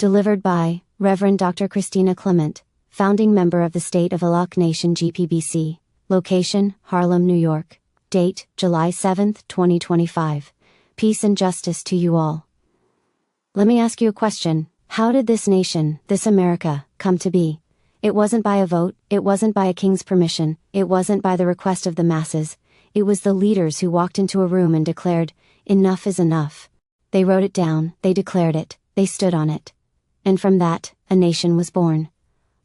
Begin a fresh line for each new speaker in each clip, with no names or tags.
Delivered by Reverend Dr. Christina Clement, founding member of the State of Alok Nation GPBC. Location, Harlem, New York. Date, July 7, 2025. Peace and justice to you all. Let me ask you a question. How did this nation, this America, come to be? It wasn't by a vote, it wasn't by a king's permission, it wasn't by the request of the masses. It was the leaders who walked into a room and declared, "Enough is enough." They wrote it down, they declared it, they stood on it. And from that, a nation was born.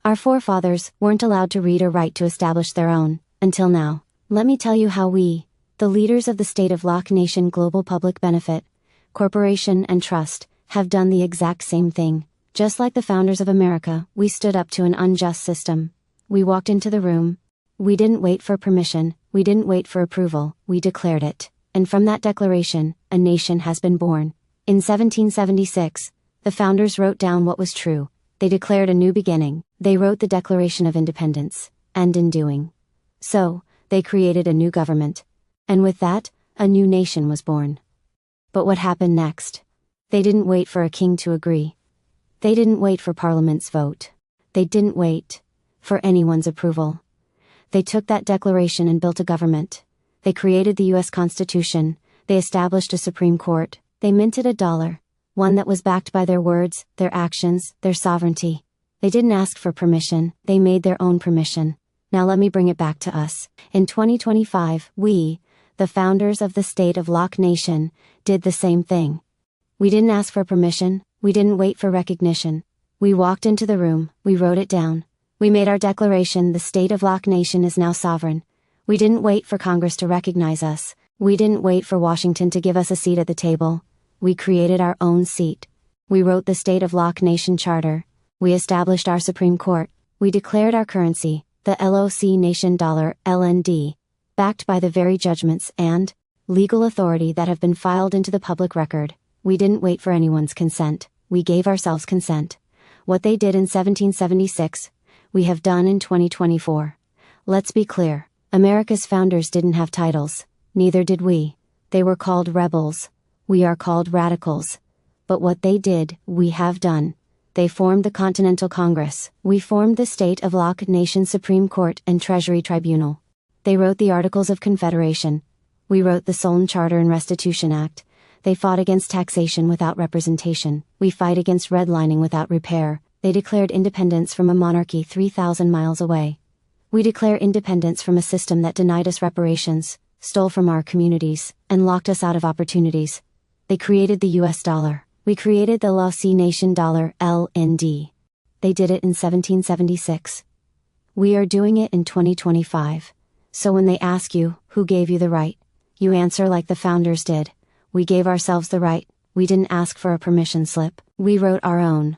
Our forefathers weren't allowed to read or write to establish their own, until now. Let me tell you how we, the leaders of the State of Alok Nation Global Public Benefit Corporation and Trust, have done the exact same thing. Just like the founders of America, we stood up to an unjust system. We walked into the room. We didn't wait for permission, we didn't wait for approval, we declared it. And from that declaration, a nation has been born. In 1776, the founders wrote down what was true. They declared a new beginning. They wrote the Declaration of Independence. And in doing so, they created a new government. And with that, a new nation was born. But what happened next? They didn't wait for a king to agree. They didn't wait for Parliament's vote. They didn't wait for anyone's approval. They took that declaration and built a government. They created the U.S. Constitution. They established a Supreme Court. They minted a dollar. One that was backed by their words, their actions, their sovereignty. They didn't ask for permission, they made their own permission. Now let me bring it back to us. In 2025, we, the founders of the State of Alok Nation, did the same thing. We didn't ask for permission, we didn't wait for recognition. We walked into the room, we wrote it down. We made our declaration, the State of Alok Nation is now sovereign. We didn't wait for Congress to recognize us. We didn't wait for Washington to give us a seat at the table. We created our own seat. We wrote the State of Alok Nation Charter. We established our Supreme Court. We declared our currency, the LOC Nation Dollar, LND, backed by the very judgments and legal authority that have been filed into the public record. We didn't wait for anyone's consent. We gave ourselves consent. What they did in 1776, we have done in 2024. Let's be clear. America's founders didn't have titles. Neither did we. They were called rebels. We are called radicals. But what they did, we have done. They formed the Continental Congress. We formed the State of Alok Nation Supreme Court and Treasury Tribunal. They wrote the Articles of Confederation. We wrote the Solemn Charter and Restitution Act. They fought against taxation without representation. We fight against redlining without repair. They declared independence from a monarchy 3,000 miles away. We declare independence from a system that denied us reparations, stole from our communities, and locked us out of opportunities. They created the US dollar. We created the LOC Nation Dollar, LND. They did it in 1776. We are doing it in 2025. So when they ask you, who gave you the right? You answer like the founders did. We gave ourselves the right. We didn't ask for a permission slip. We wrote our own.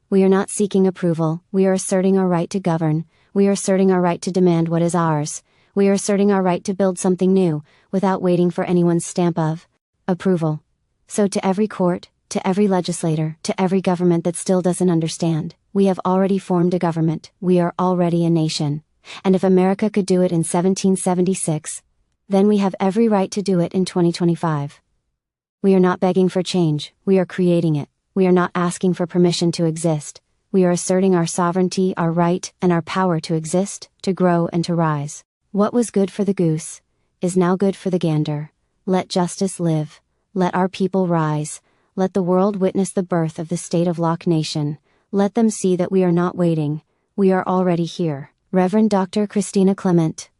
We are not seeking approval. We are asserting our right to govern. We are asserting our right to demand what is ours. We are asserting our right to build something new, without waiting for anyone's stamp of approval. So to every court, to every legislator, to every government that still doesn't understand, we have already formed a government. We are already a nation. And if America could do it in 1776, then we have every right to do it in 2025. We are not begging for change, we are creating it. We are not asking for permission to exist. We are asserting our sovereignty, our right, and our power to exist, to grow, and to rise. What was good for the goose is now good for the gander. Let justice live. Let our people rise. Let the world witness the birth of the State of Alok Nation. Let them see that we are not waiting. We are already here. Reverend Dr. Christina Clement.